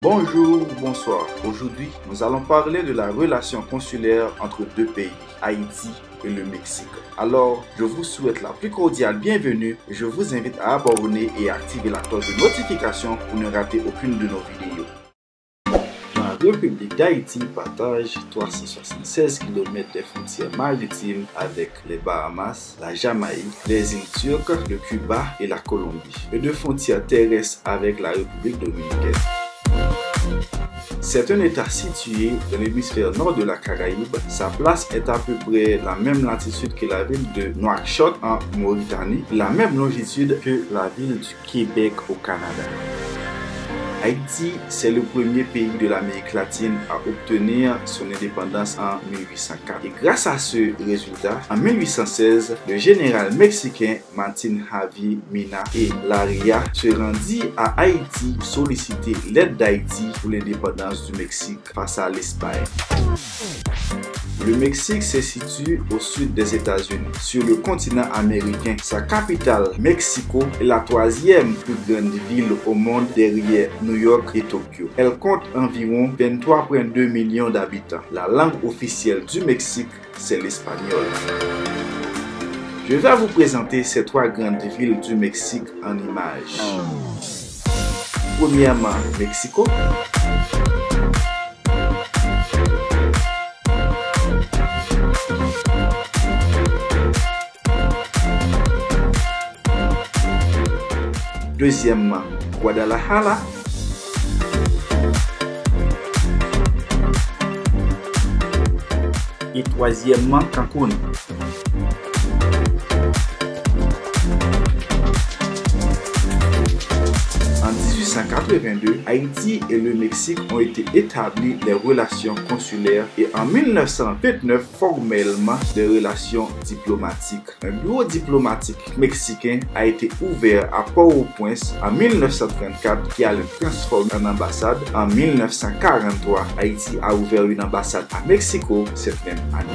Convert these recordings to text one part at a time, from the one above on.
Bonjour, bonsoir. Aujourd'hui, nous allons parler de la relation consulaire entre deux pays, Haïti et le Mexique. Alors, je vous souhaite la plus cordiale bienvenue et je vous invite à abonner et activer la cloche de notification pour ne rater aucune de nos vidéos. La République d'Haïti partage 376 km de frontières maritimes avec les Bahamas, la Jamaïque, les îles Turques, le Cuba et la Colombie, et de frontières terrestres avec la République dominicaine. C'est un État situé dans l'hémisphère nord de la Caraïbe. Sa place est à peu près la même latitude que la ville de Nouakchott en Mauritanie, la même longitude que la ville du Québec au Canada. Haïti, c'est le premier pays de l'Amérique latine à obtenir son indépendance en 1804. Et grâce à ce résultat, en 1816, le général mexicain Martín Javier Mina et Laria se rendit à Haïti pour solliciter l'aide d'Haïti pour l'indépendance du Mexique face à l'Espagne. Le Mexique se situe au sud des États-Unis, sur le continent américain. Sa capitale, Mexico, est la troisième plus grande ville au monde derrière New York et Tokyo. Elle compte environ 23,2 millions d'habitants. La langue officielle du Mexique, c'est l'espagnol. Je vais vous présenter ces trois grandes villes du Mexique en images. Premièrement, Mexico. Deuxièmement, Guadalajara. Et troisièmement, Cancún. En 1882, Haïti et le Mexique ont été établis les relations consulaires et en 1929 formellement des relations diplomatiques. Un bureau diplomatique mexicain a été ouvert à Port-au-Prince en 1934 qui a le transformé en ambassade. En 1943, Haïti a ouvert une ambassade à Mexico cette même année.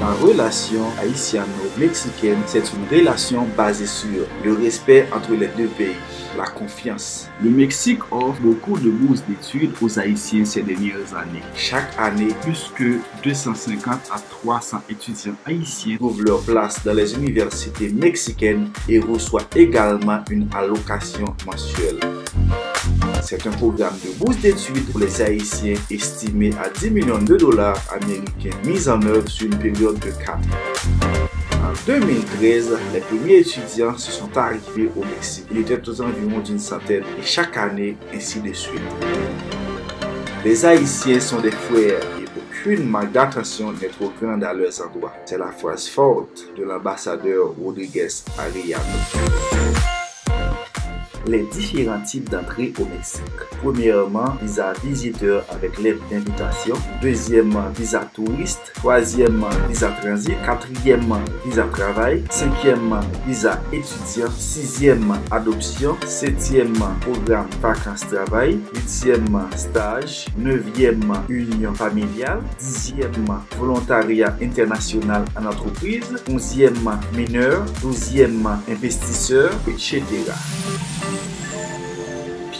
La relation haïtiano-mexicaine, c'est une relation basée sur le respect entre les deux pays, la confiance. Le Mexique offre beaucoup de bourses d'études aux Haïtiens ces dernières années. Chaque année, plus que 250 à 300 étudiants haïtiens trouvent leur place dans les universités mexicaines et reçoivent également une allocation mensuelle. C'est un programme de bourse d'études pour les Haïtiens estimé à 10 millions de dollars américains mis en œuvre sur une période de 4 ans. En 2013, les premiers étudiants se sont arrivés au Mexique. Ils étaient aux environs d'une centaine et chaque année, ainsi de suite. Les Haïtiens sont des frères et aucune marque d'attention n'est trop grande à leurs endroits. C'est la phrase forte de l'ambassadeur Rodriguez Arellano. Les différents types d'entrée au Mexique. Premièrement, visa visiteur avec lettre d'invitation. Deuxièmement, visa touriste. Troisièmement, visa transit. Quatrièmement, visa travail. Cinquièmement, visa étudiant. Sixièmement, adoption. Septièmement, programme vacances-travail. Huitièmement, stage. Neuvièmement, union familiale. Dixièmement, volontariat international en entreprise. Onzièmement, mineur. Douzièmement, investisseur, etc.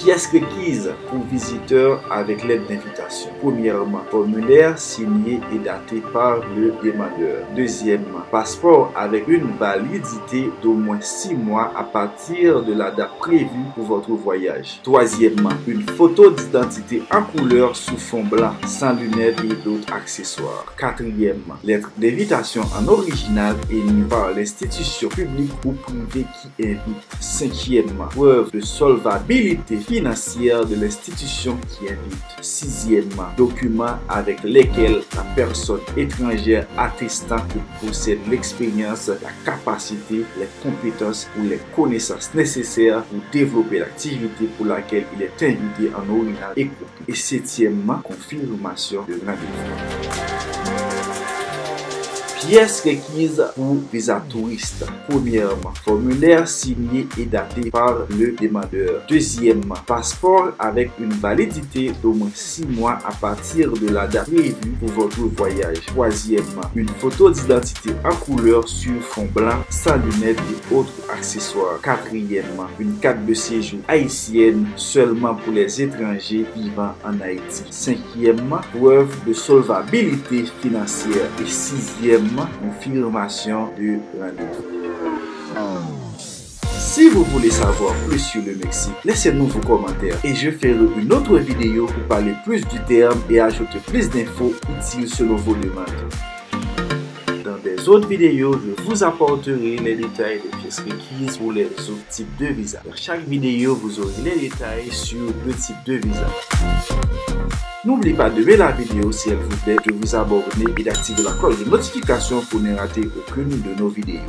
Pièces requises pour visiteurs avec lettre d'invitation. Premièrement, formulaire signé et daté par le demandeur. Deuxièmement, passeport avec une validité d'au moins 6 mois à partir de la date prévue pour votre voyage. Troisièmement, une photo d'identité en couleur sous fond blanc, sans lunettes et d'autres accessoires. Quatrièmement, lettre d'invitation en original émise par l'institution publique ou privée qui invite. Cinquièmement, preuve de solvabilité financière de l'institution qui invite. Sixièmement, documents avec lesquels la personne étrangère attestant que possède l'expérience, la capacité, les compétences ou les connaissances nécessaires pour développer l'activité pour laquelle il est invité en original et copie. Et septièmement, confirmation de grande Pièces requises pour visa touriste. Premièrement, formulaire signé et daté par le demandeur. Deuxièmement, passeport avec une validité d'au moins 6 mois à partir de la date prévue pour votre voyage. Troisièmement, une photo d'identité en couleur sur fond blanc, sans lunettes et autres accessoires. Quatrièmement, une carte de séjour haïtienne seulement pour les étrangers vivant en Haïti. Cinquièmement, preuve de solvabilité financière. Et sixièmement, confirmation de rendez-vous. Si vous voulez savoir plus sur le Mexique, laissez-nous vos commentaires et je ferai une autre vidéo pour parler plus du terme et ajouter plus d'infos utiles selon vos demandes. Dans des autres vidéos, je vous apporterai les détails des pièces requises pour les autres types de visas. Dans chaque vidéo, vous aurez les détails sur le type de visa. N'oubliez pas d'aimer la vidéo si elle vous plaît, de vous abonner et d'activer la cloche de notification pour ne rater aucune de nos vidéos.